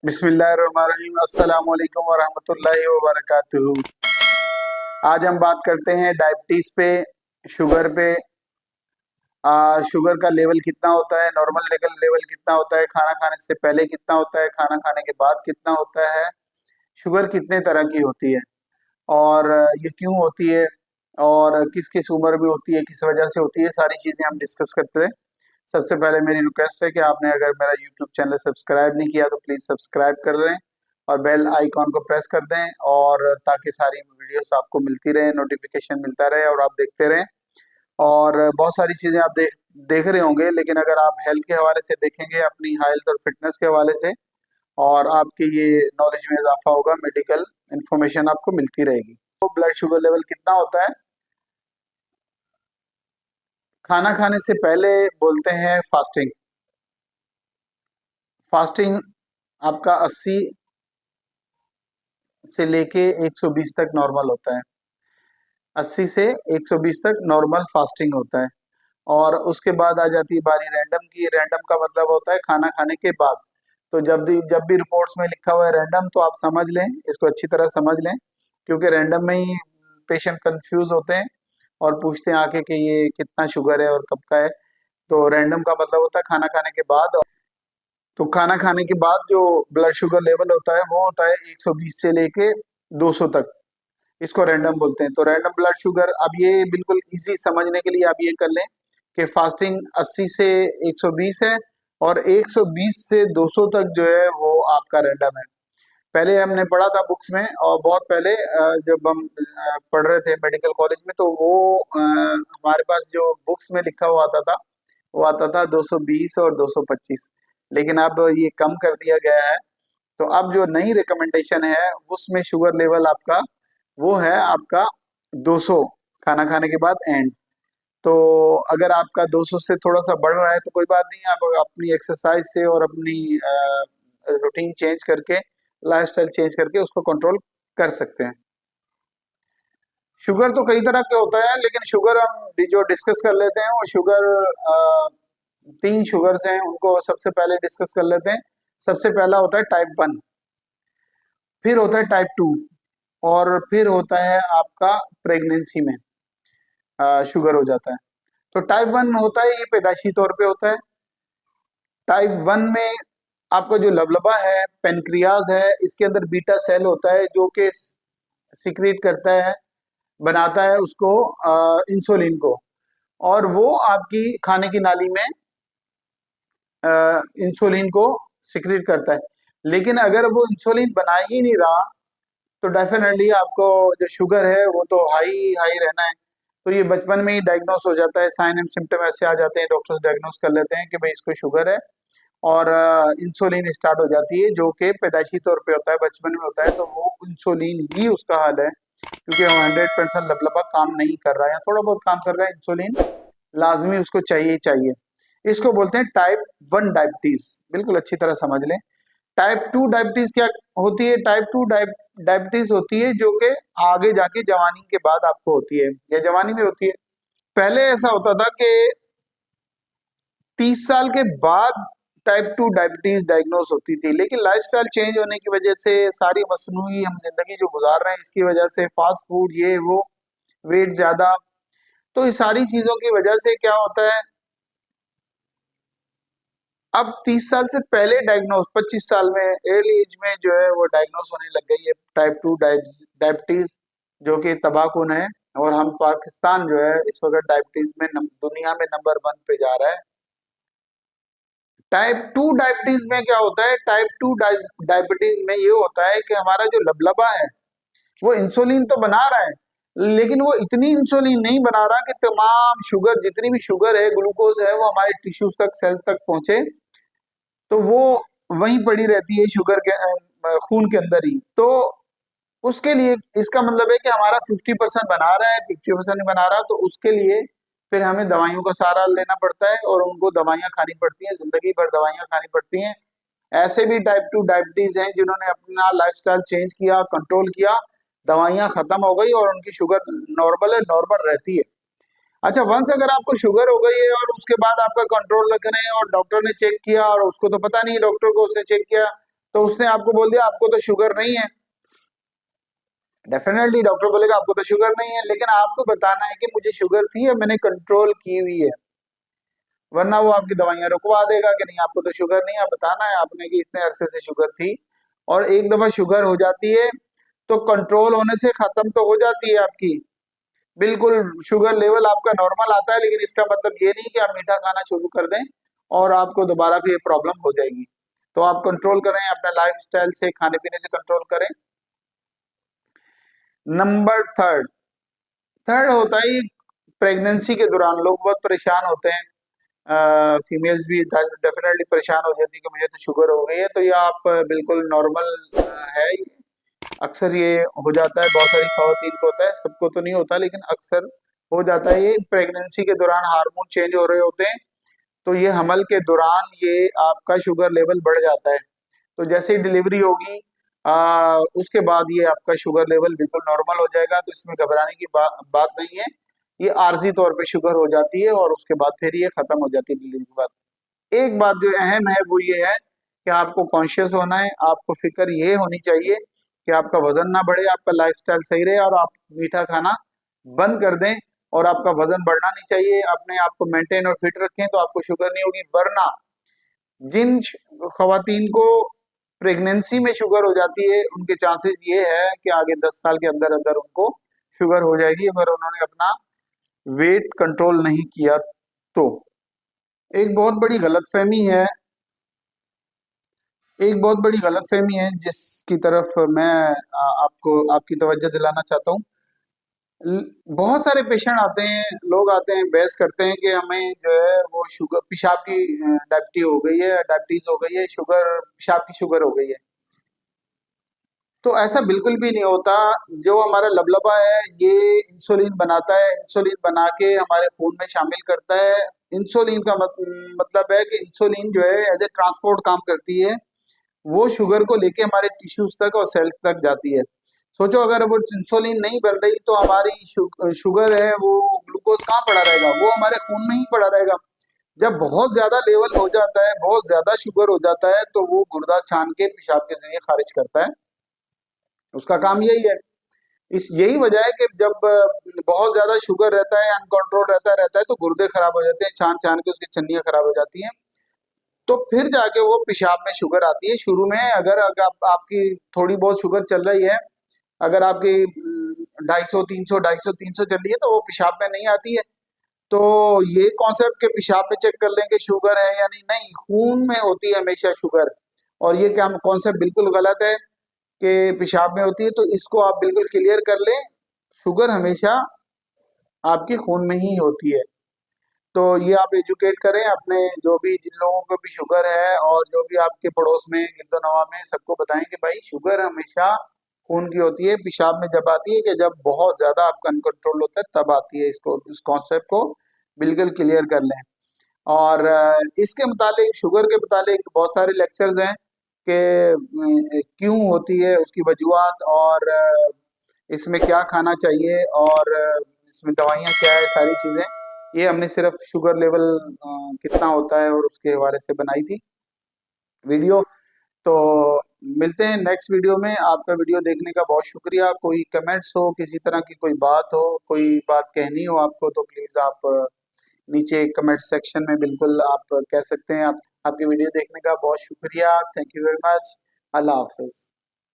बिस्मिल्लाहिर्रहमानिर्रहीम। अस्सलाम वालेकुम वरहमतुल्लाहि वबरकातुहू। आज हम बात करते हैं डायबिटीज पे, शुगर पे। शुगर का लेवल कितना होता है, नॉर्मल लेवल लेवल कितना होता है, खाना खाने से पहले कितना होता है, खाना खाने के बाद कितना होता है, शुगर कितने तरह की होती है और ये क्यों होती है और किस किस उम्र में होती है, किस वजह से होती है, सारी चीजें हम डिस्कस करते हैं। सबसे पहले मेरी रिक्वेस्ट है कि आपने अगर मेरा यूट्यूब चैनल सब्सक्राइब नहीं किया तो प्लीज़ सब्सक्राइब कर लें और बेल आइकॉन को प्रेस कर दें, और ताकि सारी वीडियोस आपको मिलती रहे, नोटिफिकेशन मिलता रहे और आप देखते रहें। और बहुत सारी चीज़ें आप देख देख रहे होंगे, लेकिन अगर आप हेल्थ के हवाले से देखेंगे, अपनी हेल्थ और फिटनेस के हवाले से, और आपके ये नॉलेज में इजाफा होगा, मेडिकल इंफॉर्मेशन आपको मिलती रहेगी। तो ब्लड शुगर लेवल कितना होता है, खाना खाने से पहले बोलते हैं फास्टिंग। फास्टिंग आपका 80 से लेके 120 तक नॉर्मल होता है। 80 से 120 तक नॉर्मल फास्टिंग होता है। और उसके बाद आ जाती है बारी रैंडम की। रैंडम का मतलब होता है खाना खाने के बाद। तो जब भी रिपोर्ट्स में लिखा हुआ है रैंडम, तो आप समझ लें, इसको अच्छी तरह समझ लें, क्योंकि रैंडम में ही पेशेंट कंफ्यूज होते हैं और पूछते हैं आके कि ये कितना शुगर है और कब का है। तो रैंडम का मतलब होता है खाना खाने के बाद। तो खाना खाने के बाद जो ब्लड शुगर लेवल होता है वो होता है 120 से लेके 200 तक। इसको रैंडम बोलते हैं। तो रैंडम ब्लड शुगर, अब ये बिल्कुल इजी समझने के लिए आप ये कर लें कि फास्टिंग 80 से 120 है और 120 से 200 तक जो है वो आपका रैंडम है। पहले हमने पढ़ा था बुक्स में, और बहुत पहले जब हम पढ़ रहे थे मेडिकल कॉलेज में, तो वो हमारे पास जो बुक्स में लिखा हुआ आता था वो आता था 220 और 225। लेकिन अब ये कम कर दिया गया है। तो अब जो नई रिकमेंडेशन है उसमें शुगर लेवल आपका वो है आपका 200 खाना खाने के बाद एंड। तो अगर आपका 200 से थोड़ा सा बढ़ रहा है तो कोई बात नहीं, आप अपनी एक्सरसाइज से और अपनी रूटीन चेंज करके, लाइफस्टाइल चेंज करके उसको कंट्रोल कर सकते हैं। शुगर तो कई तरह के होता है, लेकिन शुगर हम जो डिस्कस कर लेते हैं वो शुगर, तीन शुगर्स हैं, उनको सबसे पहले डिस्कस कर लेते हैं। सबसे पहला होता है टाइप 1, फिर होता है टाइप 2, और फिर होता है आपका प्रेगनेंसी में शुगर हो जाता है। तो टाइप 1 होता है, ये पैदाइशी तौर पे होता है। टाइप 1 में आपका जो लबलबा है, पेनक्रियाज है, इसके अंदर बीटा सेल होता है जो कि सिक्रीट करता है, बनाता है उसको, इंसुलिन को, और वो आपकी खाने की नाली में इंसुलिन को सिक्रीट करता है। लेकिन अगर वो इंसुलिन बना ही नहीं रहा तो डेफिनेटली आपको जो शुगर है वो तो हाई हाई रहना है। तो ये बचपन में ही डायग्नोस हो जाता है, साइन एंड सिम्टम ऐसे आ जाते हैं, डॉक्टर्स डायग्नोस कर लेते हैं कि भाई इसको शुगर है, और इंसुलिन स्टार्ट हो जाती है, जो कि पैदाइशी तौर पे होता है, बचपन में होता है। तो वो इंसुलिन ही उसका हल है, क्योंकि वो 100% लबलबा काम नहीं कर रहा है या थोड़ा बहुत काम कर रहा है, इंसुलिन लाजमी उसको चाहिए ही चाहिए। इसको बोलते हैं टाइप 1 डायबिटीज। बिल्कुल अच्छी तरह समझ लें। टाइप 2 डायबिटीज क्या होती है? टाइप 2 डायबिटीज होती है जो कि आगे जाके जवानी के बाद आपको होती है या जवानी में होती है। पहले ऐसा होता था कि 30 साल के बाद टाइप 2 डायबिटीज डायग्नोस होती थी, लेकिन लाइफस्टाइल चेंज होने की वजह से, सारी मसनूई हम जिंदगी जो गुजार रहे हैं इसकी वजह से, फास्ट फूड, ये वो, वेट ज्यादा, तो इस सारी चीजों की वजह से क्या होता है, अब 30 साल से पहले डायग्नोस, 25 साल में, अर्ली एज में जो है वो डायग्नोस होने लग गई है टाइप 2 डायबिटीज, जो कि तबाहकुन है। और हम पाकिस्तान जो है इस वक्त डायबिटीज में दुनिया में नंबर 1 पे जा रहा है। टाइप 2 डायबिटीज में क्या होता है? टाइप 2 डायबिटीज में ये होता है कि हमारा जो लबलबा है वो इंसुलिन तो बना रहा है, लेकिन वो इतनी इंसुलिन नहीं बना रहा कि तमाम शुगर, जितनी भी शुगर है, ग्लूकोज है, वो हमारे टिश्यूज तक, सेल तक पहुंचे। तो वो वहीं पड़ी रहती है शुगर के खून के अंदर ही। तो उसके लिए, इसका मतलब है कि हमारा 50% बना रहा है, 50% नहीं बना रहा, तो उसके लिए फिर हमें दवाइयों का सहारा लेना पड़ता है, और उनको दवाइयाँ खानी पड़ती हैं, जिंदगी भर दवाइयाँ खानी पड़ती हैं। ऐसे भी टाइप 2 डायबिटीज हैं जिन्होंने अपना लाइफस्टाइल चेंज किया, कंट्रोल किया, दवाइयाँ खत्म हो गई और उनकी शुगर नॉर्मल है, नॉर्मल रहती है। अच्छा, वंस अगर आपको शुगर हो गई है और उसके बाद आपका कंट्रोल रख रहे हैं और डॉक्टर ने चेक किया और उसको तो पता नहीं, डॉक्टर को उसने चेक किया, तो उसने आपको बोल दिया आपको तो शुगर नहीं है, डेफिनेटली डॉक्टर बोलेगा आपको तो शुगर नहीं है, लेकिन आपको बताना है कि मुझे शुगर थी और मैंने कंट्रोल की हुई है, वरना वो आपकी दवाइयां रुकवा देगा कि नहीं आपको तो शुगर नहीं है। आप बताना है आपने कि इतने अरसे से शुगर थी, और एक दफा शुगर हो जाती है तो कंट्रोल होने से खत्म तो हो जाती है आपकी, बिल्कुल शुगर लेवल आपका नॉर्मल आता है, लेकिन इसका मतलब ये नहीं कि आप मीठा खाना शुरू कर दें और आपको दोबारा फिर प्रॉब्लम हो जाएगी। तो आप कंट्रोल करें, अपने लाइफ स्टाइल से, खाने पीने से कंट्रोल करें। नंबर थर्ड, थर्ड होता है प्रेगनेंसी के दौरान लोग बहुत परेशान होते हैं, फीमेल्स भी डेफिनेटली परेशान हो जाती है कि मुझे तो शुगर हो गई है, तो ये आप बिल्कुल नॉर्मल है। अक्सर ये हो जाता है, बहुत सारी खवातीन को होता है, सबको तो नहीं होता लेकिन अक्सर हो जाता है। ये प्रेगनेंसी के दौरान हार्मोन चेंज हो रहे होते हैं, तो ये हमल के दौरान ये आपका शुगर लेवल बढ़ जाता है। तो जैसे ही डिलीवरी होगी उसके बाद ये आपका शुगर लेवल बिल्कुल नॉर्मल हो जाएगा, तो इसमें घबराने की बात नहीं है। ये आर्जी तौर पे शुगर हो जाती है और उसके बाद फिर ये खत्म हो जाती है डिलीवरी के बाद। एक बात जो अहम है वो ये है कि आपको कॉन्शियस होना है, आपको फिक्र ये होनी चाहिए कि आपका वजन ना बढ़े, आपका लाइफस्टाइल सही रहे और आप मीठा खाना बंद कर दें, और आपका वजन बढ़ना नहीं चाहिए। अपने आप को मेंटेन और फिट रखें तो आपको शुगर नहीं होगी। वरना जिन खवातीन को प्रेगनेंसी में शुगर हो जाती है उनके चांसेस ये है कि आगे 10 साल के अंदर अंदर उनको शुगर हो जाएगी अगर उन्होंने अपना वेट कंट्रोल नहीं किया तो। एक बहुत बड़ी गलतफहमी है, एक बहुत बड़ी गलतफहमी है जिसकी तरफ मैं आपको आपकी तवज्जो दिलाना चाहता हूँ। बहुत सारे पेशेंट आते हैं, लोग आते हैं बहस करते हैं कि हमें जो है वो शुगर, पेशाब की डायबिटीज हो गई है, डायबिटीज हो गई है, शुगर, पेशाब की शुगर हो गई है। तो ऐसा बिल्कुल भी नहीं होता। जो हमारा लबलबा है ये इंसुलिन बनाता है, इंसुलिन बना के हमारे खून में शामिल करता है। इंसुलिन का मतलब है कि इंसुलिन जो है एज ए ट्रांसपोर्ट काम करती है, वो शुगर को लेके हमारे टिश्यूज तक और सेल्स तक जाती है। सोचो अगर वो इंसुलिन नहीं बन रही तो हमारी शुगर है वो ग्लूकोज कहाँ पड़ा रहेगा, वो हमारे खून में ही पड़ा रहेगा। जब बहुत ज्यादा लेवल हो जाता है, बहुत ज्यादा शुगर हो जाता है, तो वो गुर्दा छान के पेशाब के जरिए खारिज करता है, उसका काम यही है। इस यही वजह है कि जब बहुत ज्यादा शुगर रहता है, अनकंट्रोल रहता है तो गुर्दे खराब हो जाते हैं, छान छान के उसकी छन्नियां खराब हो जाती हैं। तो फिर जाके वो पेशाब में शुगर आती है। शुरू में अगर आपकी थोड़ी बहुत शुगर चल रही है, अगर आपकी 250, 300, 250, 300 चल रही है तो वो पेशाब में नहीं आती है। तो ये कॉन्सेप्ट के पेशाब में चेक कर लेंगे शुगर है या नहीं, नहीं, खून में होती है हमेशा शुगर। और ये क्या कॉन्सेप्ट बिल्कुल गलत है कि पेशाब में होती है, तो इसको आप बिल्कुल क्लियर कर लें। शुगर हमेशा आपके खून में ही होती है। तो ये आप एजुकेट करें अपने, जो भी जिन लोगों को भी शुगर है और जो भी आपके पड़ोस में गिरदो नवा में, सबको बताएं कि भाई शुगर हमेशा खून की होती है, पेशाब में जब आती है कि जब बहुत ज्यादा आपका अनकंट्रोल होता है तब आती है। इसको, इस कॉन्सेप्ट को बिल्कुल क्लियर कर लें। और इसके मुतालिक, शुगर के मुतालिक बहुत सारे लेक्चर्स हैं कि क्यों होती है, उसकी वजूहत, और इसमें क्या खाना चाहिए, और इसमें दवाइयाँ क्या है, सारी चीज़ें। ये हमने सिर्फ शुगर लेवल कितना होता है और उसके हवाले से बनाई थी वीडियो। तो मिलते हैं नेक्स्ट वीडियो में। आपका वीडियो देखने का बहुत शुक्रिया। कोई कमेंट्स हो, किसी तरह की कोई बात हो, कोई बात कहनी हो आपको, तो प्लीज़ आप नीचे कमेंट सेक्शन में बिल्कुल आप कह सकते हैं। आप, आपकी वीडियो देखने का बहुत शुक्रिया। Thank you very much. अल्लाह हाफिज़।